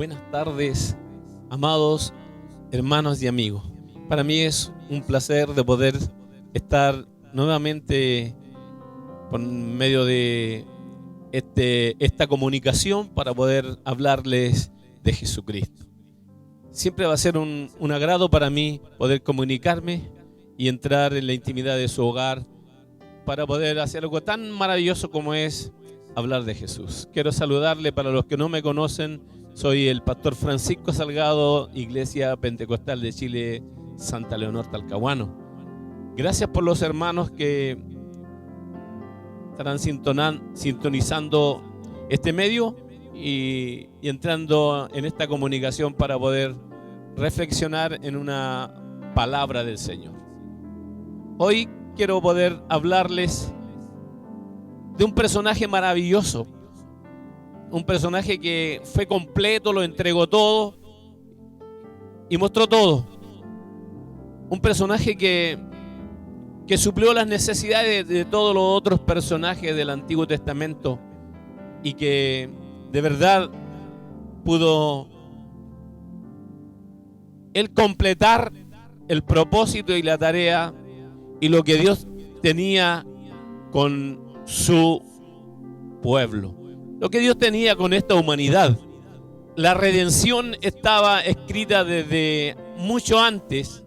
Buenas tardes, amados hermanos y amigos. Para mí es un placer de poder estar nuevamente por medio de esta comunicación para poder hablarles de Jesucristo. Siempre va a ser un agrado para mí poder comunicarme y entrar en la intimidad de su hogar para poder hacer algo tan maravilloso como es hablar de Jesús. Quiero saludarle para los que no me conocen. Soy el pastor Francisco Salgado, Iglesia Pentecostal de Chile, Santa Leonor, Talcahuano. Gracias por los hermanos que estarán sintonizando este medio y entrando en esta comunicación para poder reflexionar en una palabra del Señor. Hoy quiero poder hablarles de un personaje maravilloso, un personaje que fue completo, lo entregó todo y mostró todo. Un personaje que suplió las necesidades de todos los otros personajes del Antiguo Testamento y que de verdad pudo él completar el propósito y la tarea y lo que Dios tenía con su pueblo, lo que Dios tenía con esta humanidad. La redención estaba escrita desde mucho antes.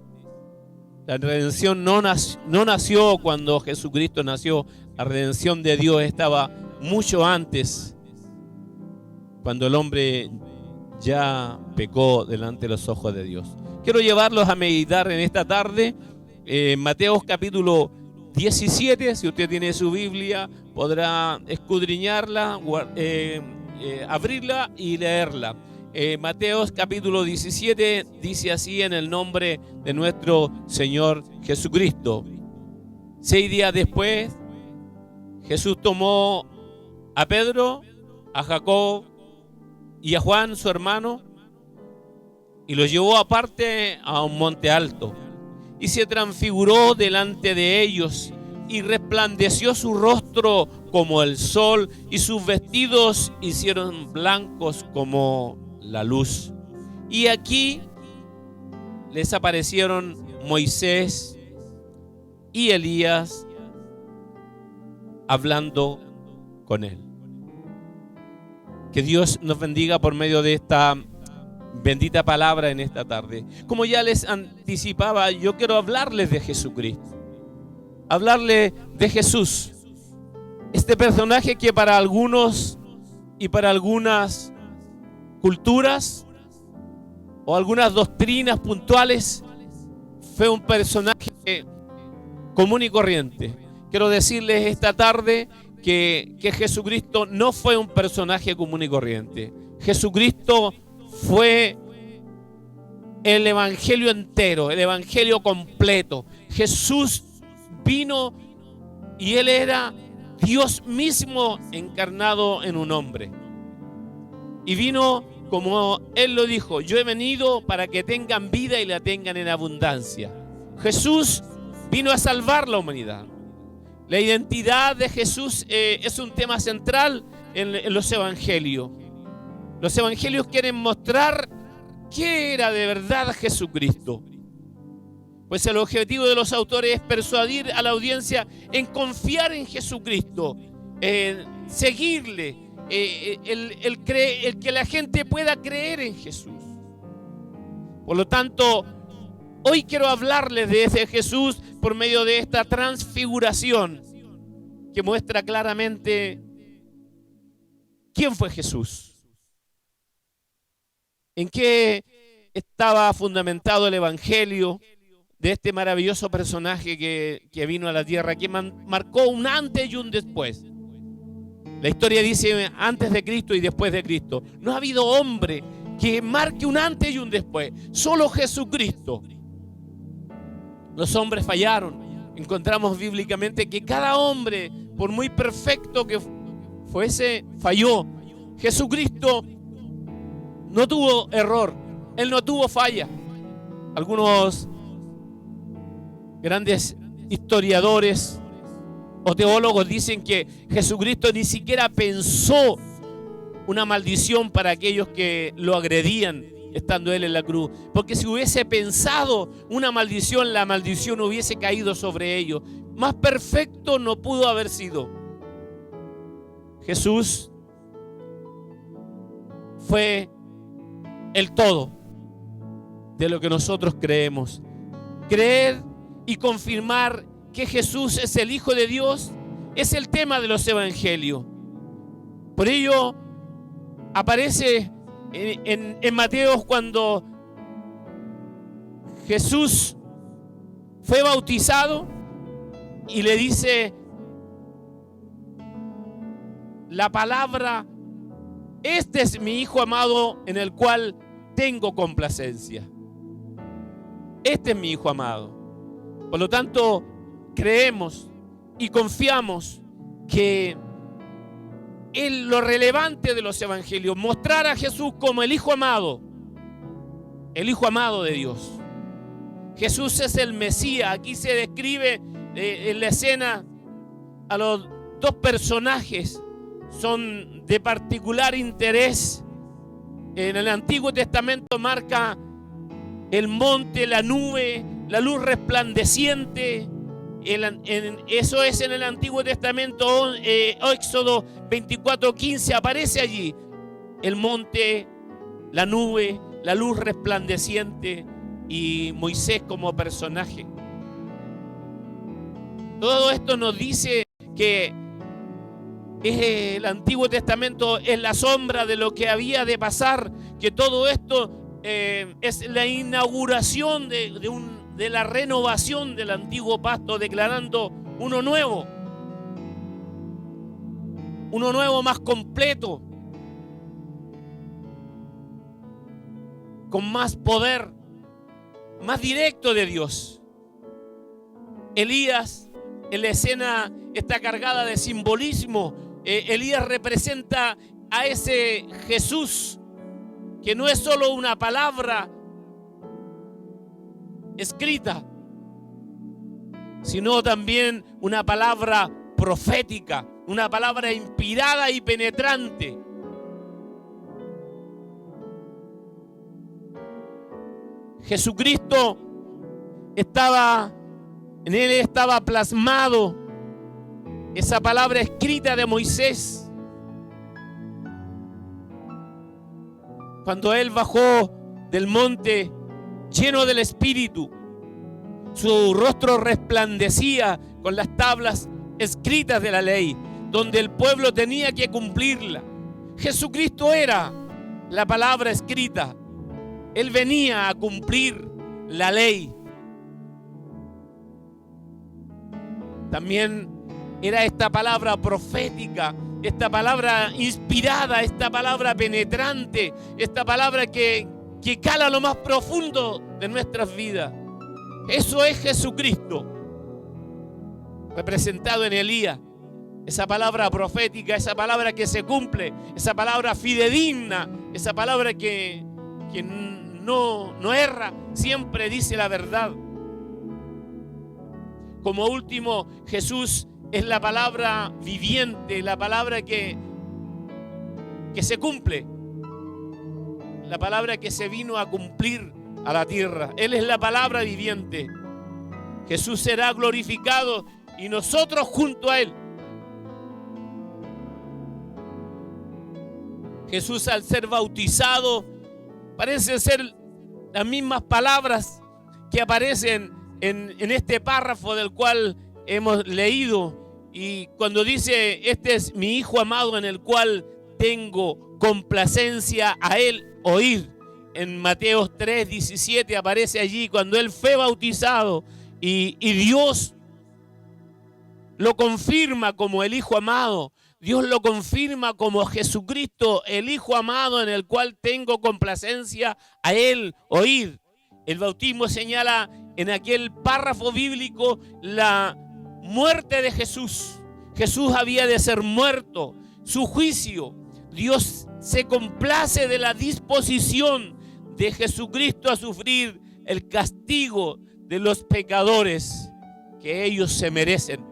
La redención no nació cuando Jesucristo nació. La redención de Dios estaba mucho antes, cuando el hombre ya pecó delante de los ojos de Dios. Quiero llevarlos a meditar en esta tarde Mateo capítulo 17. Si usted tiene su Biblia, podrá escudriñarla, abrirla y leerla. Mateo capítulo 17 dice así: en el nombre de nuestro Señor Jesucristo. 6 días después, Jesús tomó a Pedro, a Jacob y a Juan, su hermano, y los llevó aparte a un monte alto. Y se transfiguró delante de ellos, y resplandeció su rostro como el sol, y sus vestidos hicieron blancos como la luz. Y aquí les aparecieron Moisés y Elías hablando con él. Que Dios nos bendiga por medio de esta bendita palabra en esta tarde. Como ya les anticipaba, yo quiero hablarles de Jesucristo, hablarles de Jesús, este personaje que para algunos y para algunas culturas o algunas doctrinas puntuales fue un personaje común y corriente. Quiero decirles esta tarde que Jesucristo no fue un personaje común y corriente. Jesucristo fue el evangelio entero, el evangelio completo. Jesús vino y Él era Dios mismo encarnado en un hombre. Y vino, como Él lo dijo: yo he venido para que tengan vida y la tengan en abundancia. Jesús vino a salvar la humanidad. La identidad de Jesús es un tema central en los evangelios. Los evangelios quieren mostrar qué era de verdad Jesucristo. Pues el objetivo de los autores es persuadir a la audiencia en confiar en Jesucristo, en seguirle, el que la gente pueda creer en Jesús. Por lo tanto, hoy quiero hablarles de ese Jesús por medio de esta transfiguración que muestra claramente quién fue Jesús. ¿En qué estaba fundamentado el evangelio de este maravilloso personaje que vino a la tierra, que marcó un antes y un después? La historia dice antes de Cristo y después de Cristo. No ha habido hombre que marque un antes y un después. Solo Jesucristo. Los hombres fallaron. Encontramos bíblicamente que cada hombre, por muy perfecto que fuese, falló. Jesucristo no tuvo error, Él no tuvo falla. Algunos grandes historiadores o teólogos dicen que Jesucristo ni siquiera pensó una maldición para aquellos que lo agredían estando él en la cruz. Porque si hubiese pensado una maldición, la maldición hubiese caído sobre ellos. Más perfecto no pudo haber sido. Jesús fue el todo de lo que nosotros creemos. Creer y confirmar que Jesús es el Hijo de Dios es el tema de los evangelios. Por ello aparece en Mateo cuando Jesús fue bautizado y le dice la palabra: este es mi Hijo amado en el cual tengo complacencia. Este es mi Hijo amado. Por lo tanto, creemos y confiamos que lo relevante de los evangelios, mostrar a Jesús como el Hijo amado de Dios. Jesús es el Mesías. Aquí se describe en la escena a los dos personajes. Son de particular interés. En el Antiguo Testamento marca el monte, la nube, la luz resplandeciente. Eso es en el Antiguo Testamento. Éxodo 24:15 aparece allí el monte, la nube, la luz resplandeciente y Moisés como personaje. Todo esto nos dice que el Antiguo Testamento es la sombra de lo que había de pasar, que todo esto es la inauguración de la renovación del antiguo pacto, declarando uno nuevo más completo, con más poder, más directo de Dios. Elías en la escena está cargada de simbolismo. Elías representa a ese Jesús que no es solo una palabra escrita, sino también una palabra profética, una palabra inspirada y penetrante. Jesucristo en él estaba plasmado esa palabra escrita de Moisés. Cuando él bajó del monte lleno del Espíritu, su rostro resplandecía con las tablas escritas de la ley, donde el pueblo tenía que cumplirla. Jesucristo era la palabra escrita. Él venía a cumplir la ley. También era esta palabra profética, esta palabra inspirada, esta palabra penetrante, esta palabra que cala lo más profundo de nuestras vidas. Eso es Jesucristo, representado en Elías. Esa palabra profética, esa palabra que se cumple, esa palabra fidedigna, esa palabra que no erra, siempre dice la verdad. Como último, Jesús es la palabra viviente, la palabra que se cumple, la palabra que se vino a cumplir a la tierra. Él es la palabra viviente. Jesús será glorificado y nosotros junto a Él. Jesús, al ser bautizado, parecen ser las mismas palabras que aparecen en este párrafo del cual hemos leído. Y cuando dice: este es mi Hijo amado en el cual tengo complacencia, a Él oír. En Mateo 3:17 aparece allí cuando Él fue bautizado y Dios lo confirma como el Hijo amado. Dios lo confirma como Jesucristo, el Hijo amado en el cual tengo complacencia, a Él oír. El bautismo señala en aquel párrafo bíblico la muerte de Jesús. Jesús había de ser muerto, su juicio. Dios se complace de la disposición de Jesucristo a sufrir el castigo de los pecadores que ellos se merecen.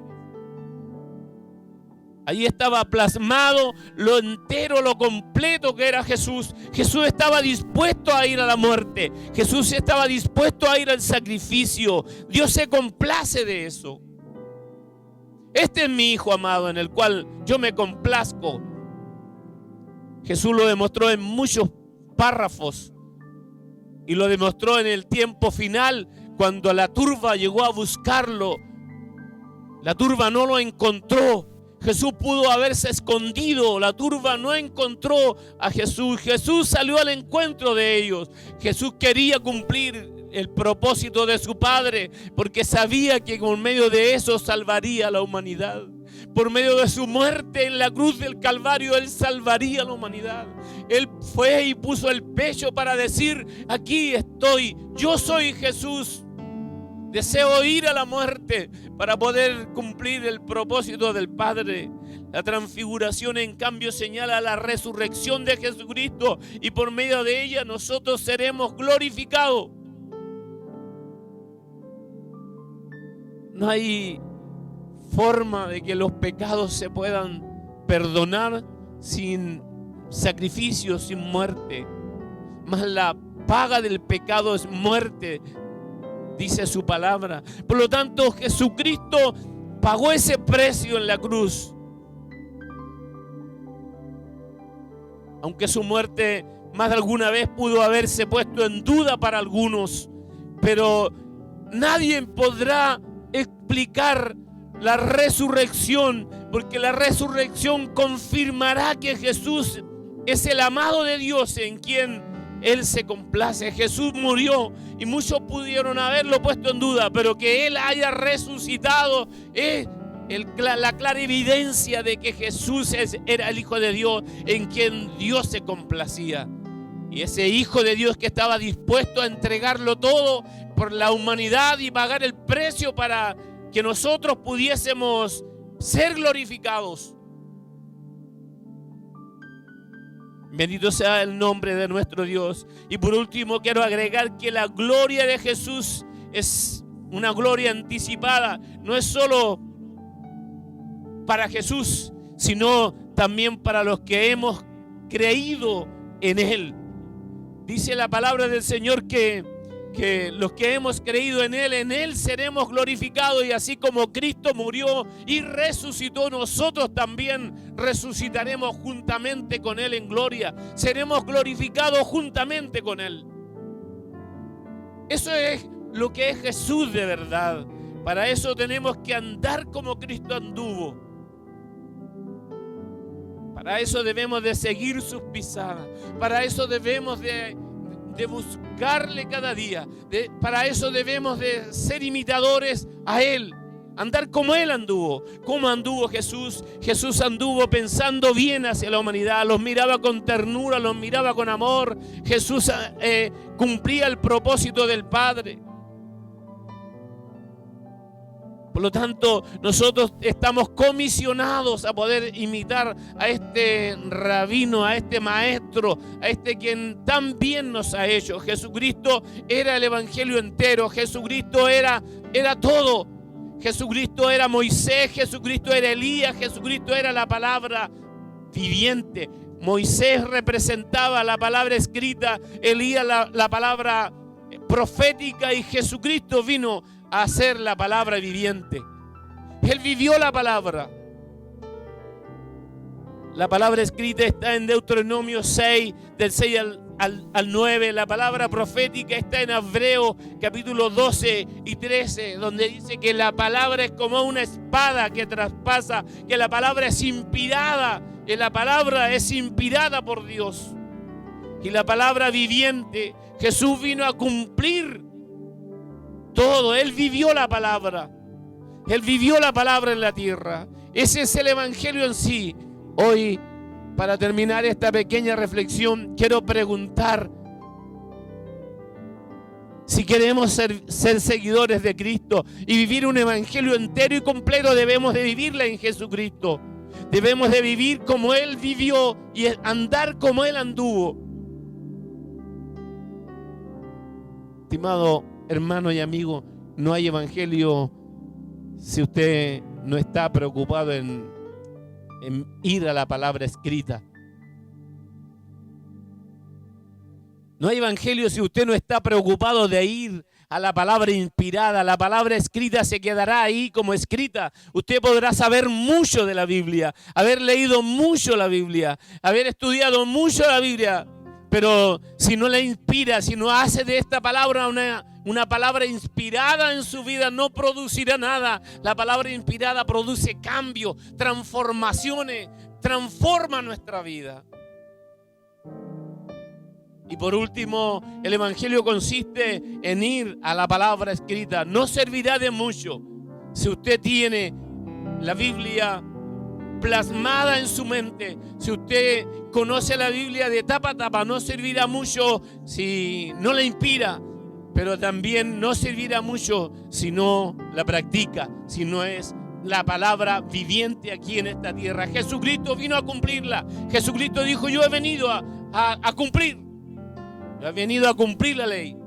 Ahí estaba plasmado lo entero, lo completo que era Jesús. Jesús estaba dispuesto a ir a la muerte. Jesús estaba dispuesto a ir al sacrificio. Dios se complace de eso. Este es mi Hijo amado en el cual yo me complazco. Jesús lo demostró en muchos párrafos y lo demostró en el tiempo final cuando la turba llegó a buscarlo. La turba no lo encontró. Jesús pudo haberse escondido. La turba no encontró a Jesús. Jesús salió al encuentro de ellos. Jesús quería cumplir el propósito de su Padre porque sabía que por medio de eso salvaría a la humanidad. Por medio de su muerte en la cruz del Calvario, Él salvaría a la humanidad. Él fue y puso el pecho para decir: aquí estoy, yo soy Jesús. Deseo ir a la muerte para poder cumplir el propósito del Padre. La transfiguración, en cambio, señala la resurrección de Jesucristo y por medio de ella nosotros seremos glorificados. No hay forma de que los pecados se puedan perdonar sin sacrificio, sin muerte. Mas la paga del pecado es muerte, dice su palabra. Por lo tanto, Jesucristo pagó ese precio en la cruz. Aunque su muerte más de alguna vez pudo haberse puesto en duda para algunos, pero nadie podrá explicar la resurrección, porque la resurrección confirmará que Jesús es el amado de Dios en quien Él se complace. Jesús murió y muchos pudieron haberlo puesto en duda, pero que Él haya resucitado es la clara evidencia de que Jesús era el Hijo de Dios en quien Dios se complacía. Y ese Hijo de Dios que estaba dispuesto a entregarlo todo por la humanidad y pagar el precio para que nosotros pudiésemos ser glorificados. Bendito sea el nombre de nuestro Dios. Y por último quiero agregar que la gloria de Jesús es una gloria anticipada. No es solo para Jesús, sino también para los que hemos creído en Él. Dice la palabra del Señor que los que hemos creído en Él seremos glorificados, y así como Cristo murió y resucitó, nosotros también resucitaremos juntamente con Él en gloria. Seremos glorificados juntamente con Él. Eso es lo que es Jesús de verdad. Para eso tenemos que andar como Cristo anduvo. Para eso debemos de seguir sus pisadas. Para eso debemos de buscarle cada día. Para eso debemos de ser imitadores a Él. Andar como Él anduvo. ¿Cómo anduvo Jesús? Jesús anduvo pensando bien hacia la humanidad. Los miraba con ternura, los miraba con amor. Jesús cumplía el propósito del Padre. Por lo tanto, nosotros estamos comisionados a poder imitar a este rabino, a este maestro, a este quien tan bien nos ha hecho. Jesucristo era el evangelio entero. Jesucristo era todo. Jesucristo era Moisés, Jesucristo era Elías, Jesucristo era la palabra viviente. Moisés representaba la palabra escrita, Elías la palabra profética, y Jesucristo vino a ser la palabra viviente. Él vivió la palabra. La palabra escrita está en Deuteronomio 6, del 6 al 9. La palabra profética está en Hebreos capítulo 12 y 13, donde dice que la palabra es como una espada que traspasa, que la palabra es inspirada, que la palabra es inspirada por Dios. Y la palabra viviente, Jesús vino a cumplir todo. Él vivió la palabra. Él vivió la palabra en la tierra. Ese es el evangelio en sí. Hoy, para terminar esta pequeña reflexión, quiero preguntar si queremos ser seguidores de Cristo y vivir un evangelio entero y completo. Debemos de vivirla en Jesucristo. Debemos de vivir como Él vivió y andar como Él anduvo. Estimado hermano y amigo, no hay evangelio si usted no está preocupado en en ir a la palabra escrita. No hay evangelio si usted no está preocupado de ir a la palabra inspirada. La palabra escrita se quedará ahí como escrita. Usted podrá saber mucho de la Biblia, haber leído mucho la Biblia, haber estudiado mucho la Biblia, pero si no la inspira, si no hace de esta palabra una palabra inspirada en su vida, no producirá nada. La palabra inspirada produce cambio, transformaciones, transforma nuestra vida. Y por último, el evangelio consiste en ir a la palabra escrita. No servirá de mucho si usted tiene la Biblia plasmada en su mente. Si usted conoce la Biblia de tapa a tapa, no servirá mucho si no la inspira. Pero también no servirá mucho si no la practica, si no es la palabra viviente aquí en esta tierra. Jesucristo vino a cumplirla. Jesucristo dijo: yo he venido a cumplir. Ha venido a cumplir la ley.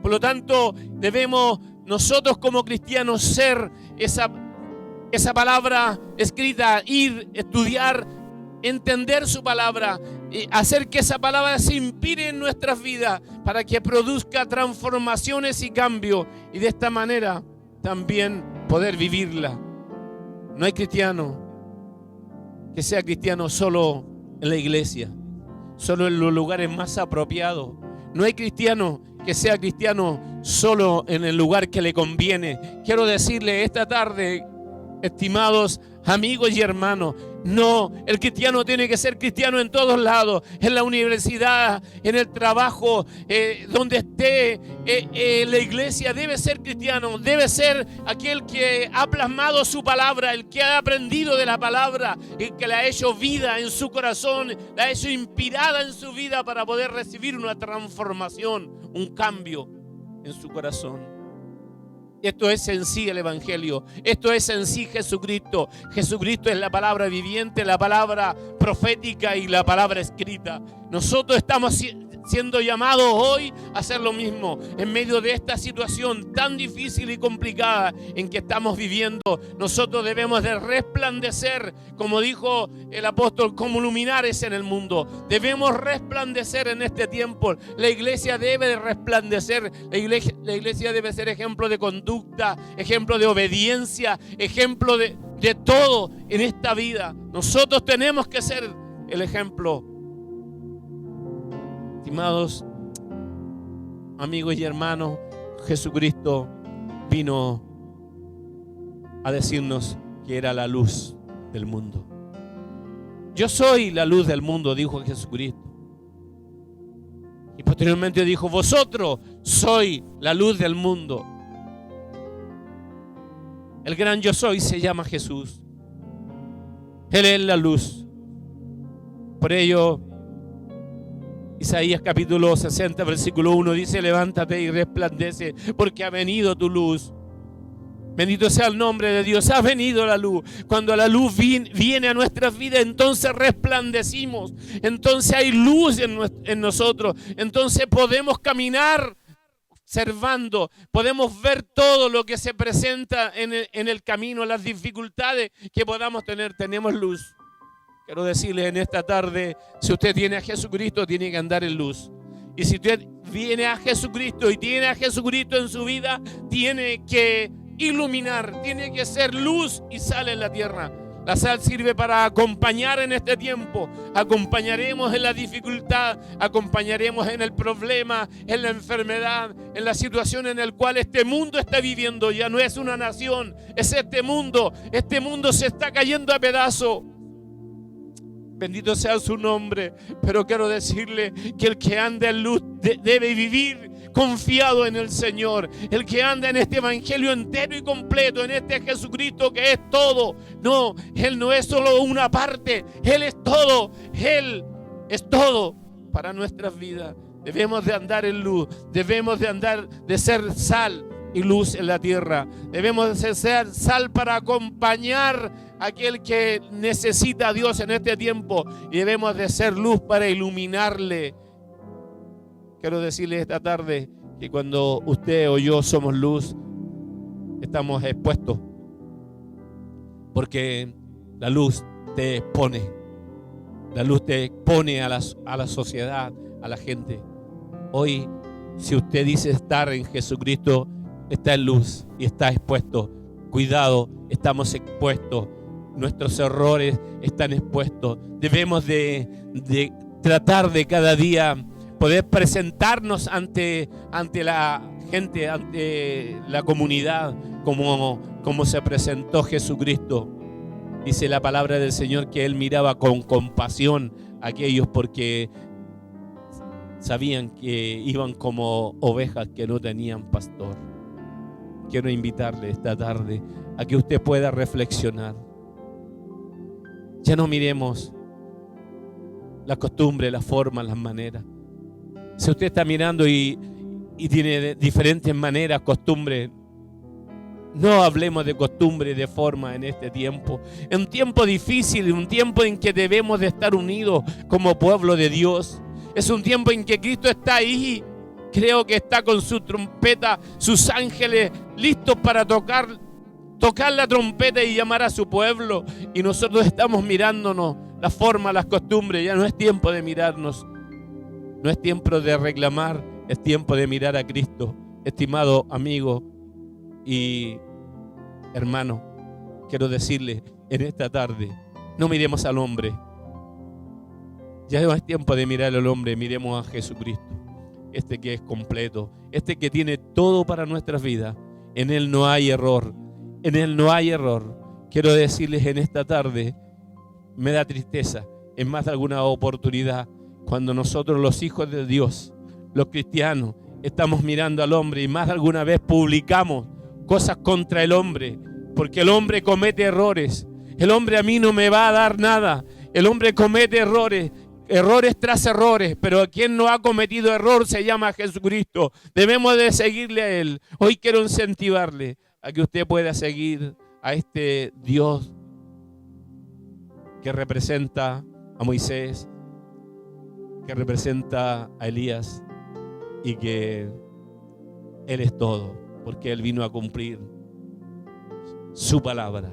Por lo tanto, debemos nosotros como cristianos ser esa palabra escrita, ir, estudiar, entender su palabra, hacer que esa palabra se inspire en nuestras vidas para que produzca transformaciones y cambios, y de esta manera también poder vivirla. No hay cristiano que sea cristiano solo en la iglesia, solo en los lugares más apropiados. No hay cristiano que sea cristiano solo en el lugar que le conviene. Quiero decirle esta tarde, estimados amigos y hermanos, no, el cristiano tiene que ser cristiano en todos lados, en la universidad, en el trabajo, donde esté, la iglesia. Debe ser cristiano, debe ser aquel que ha plasmado su palabra, el que ha aprendido de la palabra, el que la ha hecho vida en su corazón, la ha hecho inspirada en su vida para poder recibir una transformación, un cambio en su corazón. Esto es en sí el evangelio, esto es en sí Jesucristo. Jesucristo es la palabra viviente, la palabra profética y la palabra escrita. Nosotros estamos siendo llamados hoy a hacer lo mismo en medio de esta situación tan difícil y complicada en que estamos viviendo. Nosotros debemos de resplandecer, como dijo el apóstol, como luminares en el mundo. Debemos resplandecer en este tiempo. La iglesia debe de resplandecer. La iglesia debe ser ejemplo de conducta, ejemplo de obediencia, ejemplo de todo en esta vida. Nosotros tenemos que ser el ejemplo. Estimados amigos y hermanos, Jesucristo vino a decirnos que era la luz del mundo. Yo soy la luz del mundo, dijo Jesucristo. Y posteriormente dijo: vosotros sois la luz del mundo. El gran yo soy se llama Jesús. Él es la luz. Por ello, Isaías capítulo 60, versículo 1 dice: levántate y resplandece, porque ha venido tu luz. Bendito sea el nombre de Dios. Ha venido la luz. Cuando la luz viene a nuestras vidas, entonces resplandecimos. Entonces hay luz en nosotros. Entonces podemos caminar observando. Podemos ver todo lo que se presenta en el camino, las dificultades que podamos tener. Tenemos luz. Quiero decirle en esta tarde, si usted tiene a Jesucristo, tiene que andar en luz. Y si usted viene a Jesucristo y tiene a Jesucristo en su vida, tiene que iluminar, tiene que ser luz y sal en la tierra. La sal sirve para acompañar en este tiempo. Acompañaremos en la dificultad, acompañaremos en el problema, en la enfermedad, en la situación en la cual este mundo está viviendo. Ya no es una nación, es este mundo. Este mundo se está cayendo a pedazos. Bendito sea su nombre, pero quiero decirle que el que anda en luz debe vivir confiado en el Señor. El que anda en este evangelio entero y completo, en este Jesucristo que es todo. No, Él no es solo una parte, Él es todo. Él es todo para nuestras vidas. Debemos de andar en luz, debemos de ser sal y luz en la tierra. Debemos de ser sal para acompañar a aquel que necesita a Dios en este tiempo, y debemos de ser luz para iluminarle. Quiero decirle esta tarde que cuando usted o yo somos luz, estamos expuestos, porque la luz te expone. La luz te expone a la sociedad, a la gente. Hoy, si usted dice estar en Jesucristo, está en luz y está expuesto. Cuidado, estamos expuestos. Nuestros errores están expuestos. Debemos de tratar de cada día poder presentarnos ante la gente, ante la comunidad, como se presentó Jesucristo. Dice la palabra del Señor que Él miraba con compasión a aquellos porque sabían que iban como ovejas que no tenían pastor. Quiero invitarle esta tarde a que usted pueda reflexionar. Ya no miremos la costumbre, la forma, las maneras. Si usted está mirando y tiene diferentes maneras, costumbres, no hablemos de costumbre y de forma en este tiempo. En un tiempo difícil, en un tiempo en que debemos de estar unidos como pueblo de Dios. Es un tiempo en que Cristo está ahí. Creo que está con su trompeta, sus ángeles listos para tocar la trompeta y llamar a su pueblo. Y nosotros estamos mirándonos la forma, las costumbres. Ya no es tiempo de mirarnos. No es tiempo de reclamar, es tiempo de mirar a Cristo. Estimado amigo y hermano, quiero decirle en esta tarde, no miremos al hombre. Ya no es tiempo de mirar al hombre, miremos a Jesucristo. Este que es completo, este que tiene todo para nuestras vidas. En Él no hay error, en Él no hay error. Quiero decirles en esta tarde, me da tristeza en más de alguna oportunidad cuando nosotros los hijos de Dios, los cristianos, estamos mirando al hombre y más de alguna vez publicamos cosas contra el hombre, porque el hombre comete errores. El hombre a mí no me va a dar nada. El hombre comete errores tras errores, pero quien no ha cometido error se llama Jesucristo. Debemos de seguirle a Él. Hoy quiero incentivarle a que usted pueda seguir a este Dios que representa a Moisés, que representa a Elías y que Él es todo, porque Él vino a cumplir su palabra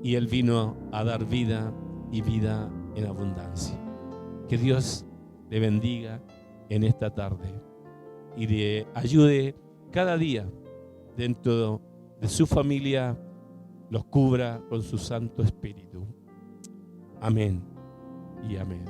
y Él vino a dar vida y vida en abundancia. Que Dios le bendiga en esta tarde y le ayude cada día dentro de su familia, los cubra con su Santo Espíritu. Amén y amén.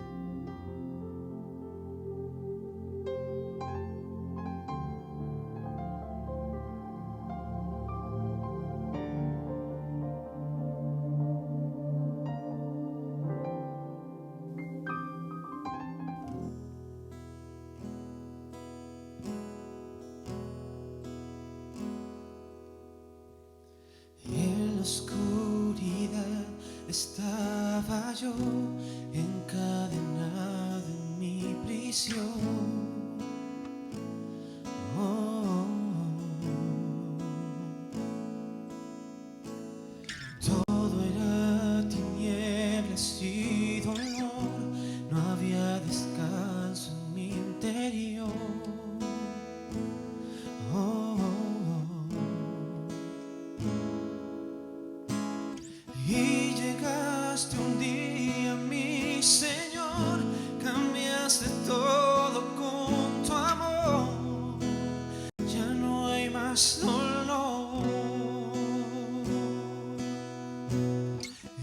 En la oscuridad estaba yo, encadenado en mi prisión. Todo era tinieblas y dolor, no había descanso en mi interior. Y llegaste un día, mi Señor, cambiaste todo con tu amor. Ya no hay más dolor.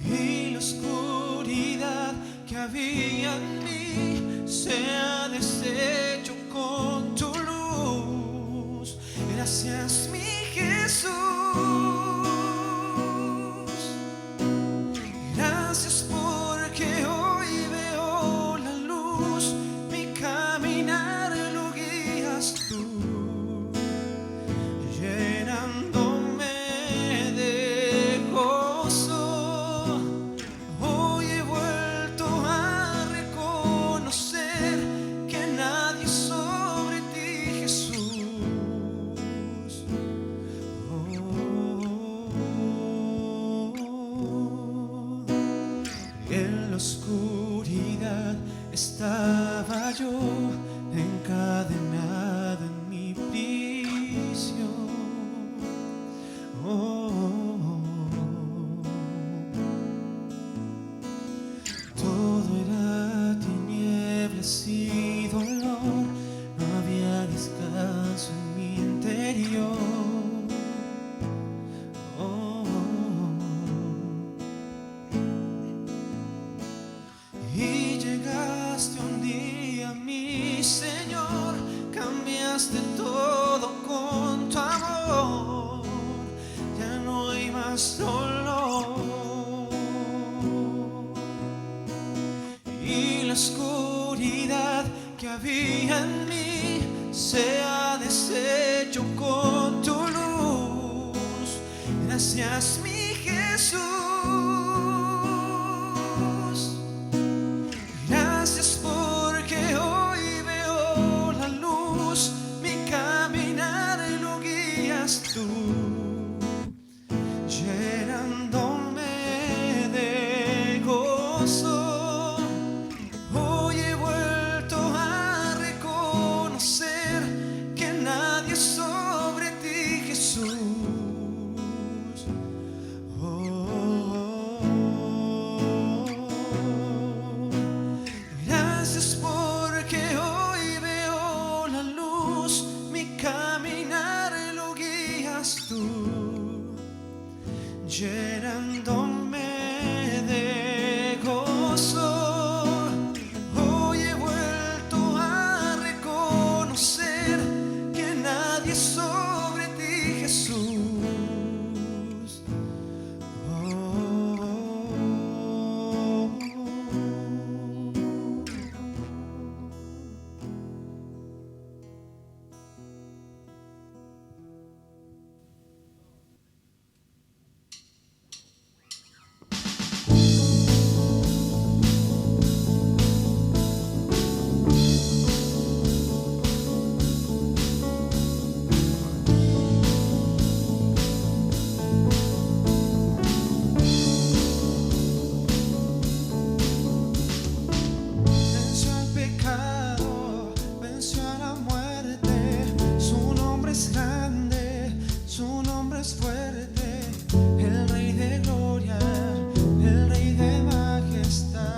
Y la oscuridad que había en mí se ha deshecho con tu luz. Gracias, mi Jesús. Gracias porque hoy veo la luz, mi caminar lo guías tú. más dolor y la oscuridad que había en mí se ha deshecho con tu luz. Gracias, mi Jesús. Gracias porque hoy veo la luz. Mi caminar lo guías tú, llenándome de gozo. Hoy he vuelto a reconocer que nadie es sobre ti, Jesús. Gracias porque hoy veo la luz. Mi caminar lo guías tú, llenándome de gozo. Hoy he vuelto a reconocer que nadie es sobre ti, Jesús. Venció al pecado, venció a la muerte. Su nombre es grande, su nombre es fuerte. El Rey de gloria, el Rey de majestad.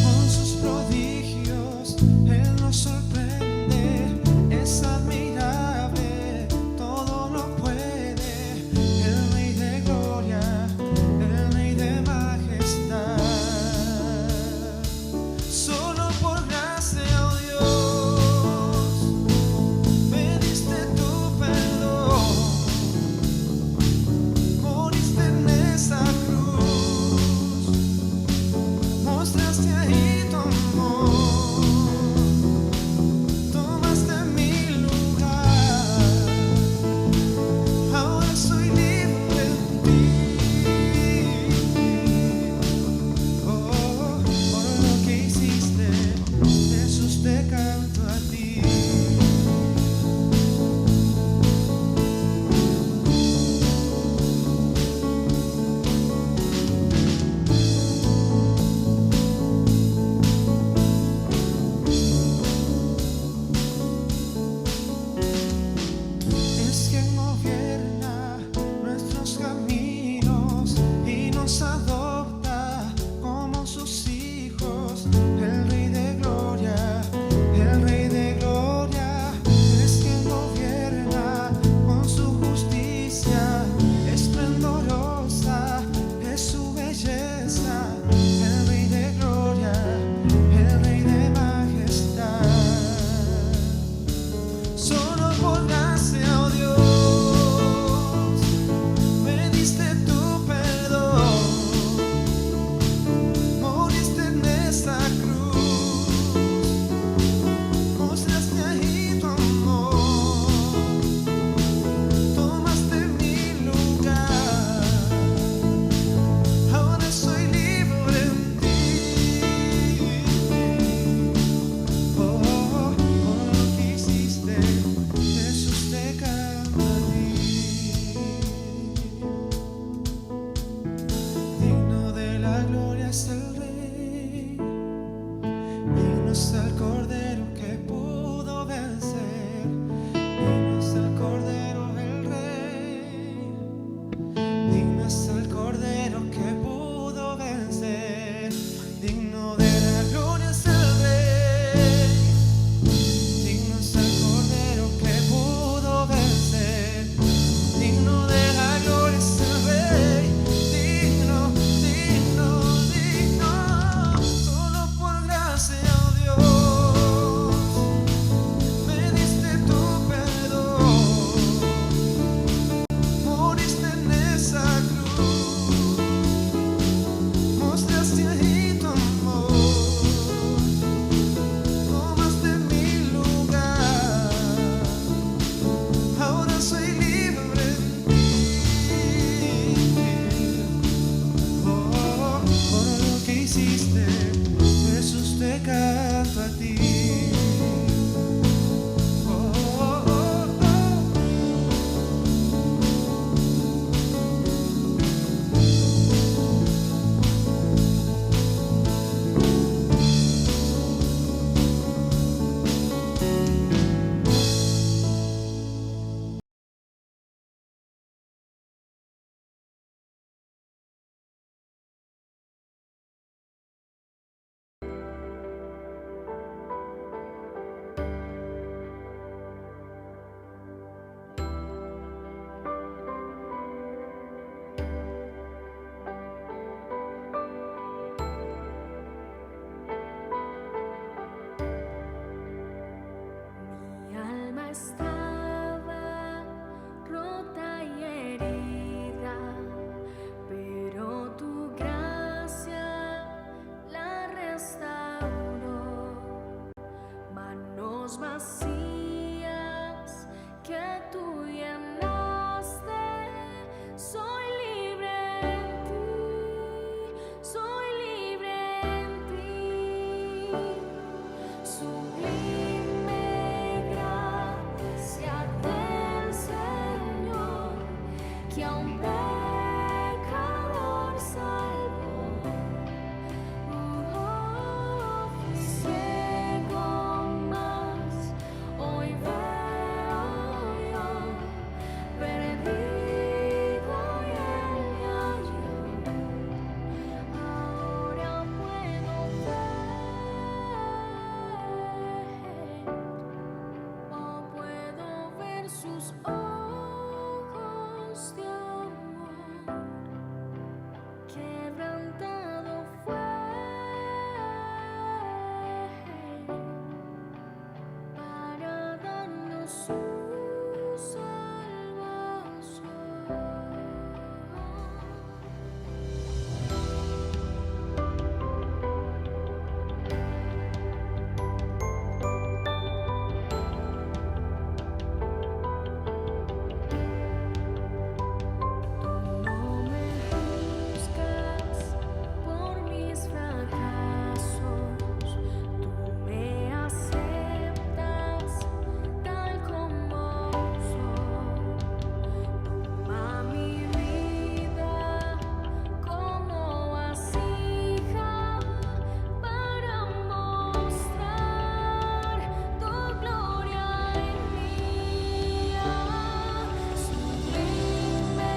Con sus prodigios Él nos sorprende. Es admirable, todo lo puede. El Rey de gloria, el Rey de majestad. Solo por gracia, oh Dios, me diste tu perdón. Moriste en esa cruz, mostraste ahí tu amor. estaba rota y herida, pero tu gracia la restauró. Manos vacías que tú llenaste, soy libre en ti, soy libre en ti. Sublime gracia del Señor, que a un pecador salvó. Ciego más, hoy veo yo, perdido y Él me halló. Ahora puedo ver sus ojos de amor. Quebrantado fue para darnos su salvación. No me juzgas por mis fracasos, tú me aceptas tal como soy. Toma mi vida como vasija para mostrar tu gloria en mí. Sublime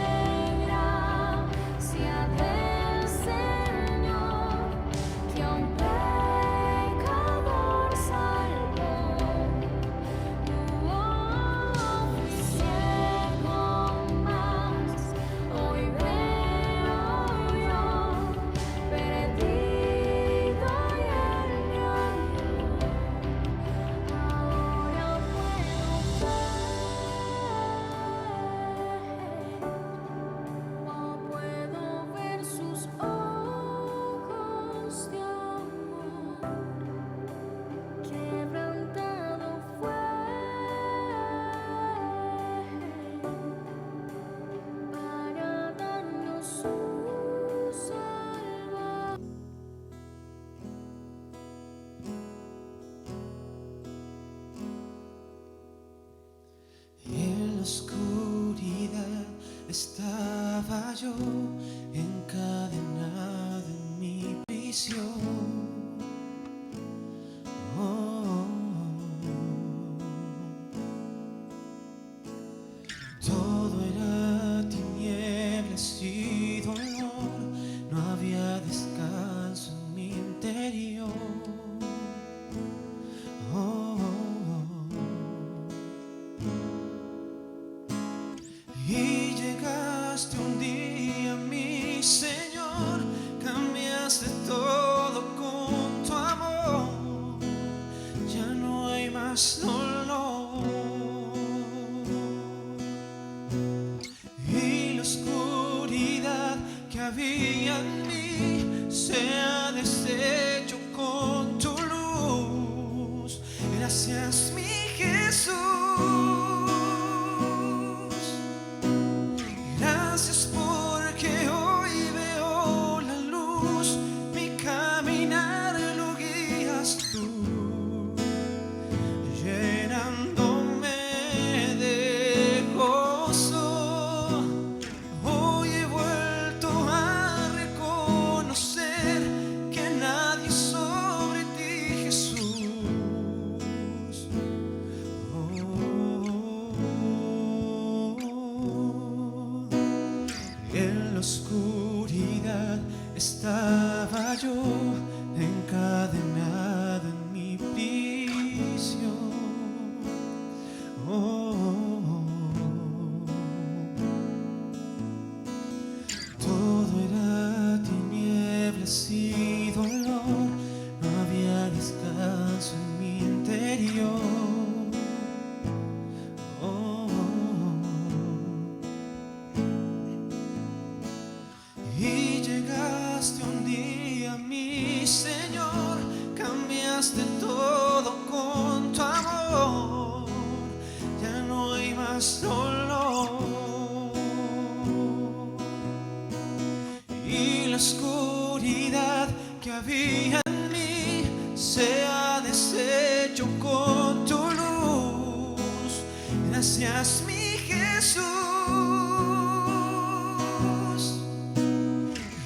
gracia del Señor, que a un pecador salvó. Ciego más, hoy veo yo, perdido y Él me halló. Ahora puedo ver sus ojos de amor. Quebrantado fue para darnos su salvación. En la oscuridad estaba yo, encadenado en mi prisión. Todo era tinieblas y dolor, no había descanso en mi interior. Y llegaste un día, mi Señor, cambiaste todo con tu amor. Ya no hay más dolor, y la oscuridad que había en mí se ha deshecho con tu luz. Gracias, mi Jesús. Gracias porque hoy veo la luz, mi caminar lo guías tú, llenándome de gozo. Hoy he vuelto a reconocer que nadie sobre ti, Jesús. dolor y la oscuridad que había en mí se ha deshecho con tu luz. Gracias, mi Jesús.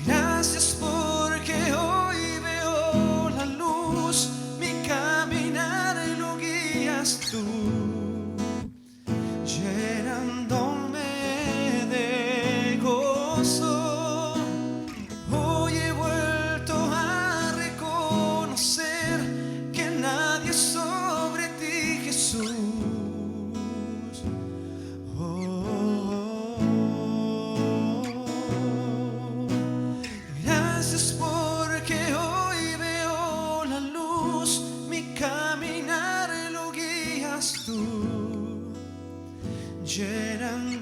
Gracias porque hoy veo la luz, mi caminar lo guías tú, llenándome de gozo. Hoy he vuelto a reconocer que nadie es sobre ti, Jesús. Gracias porque hoy veo la luz, mi caminar lo guías tú, llenando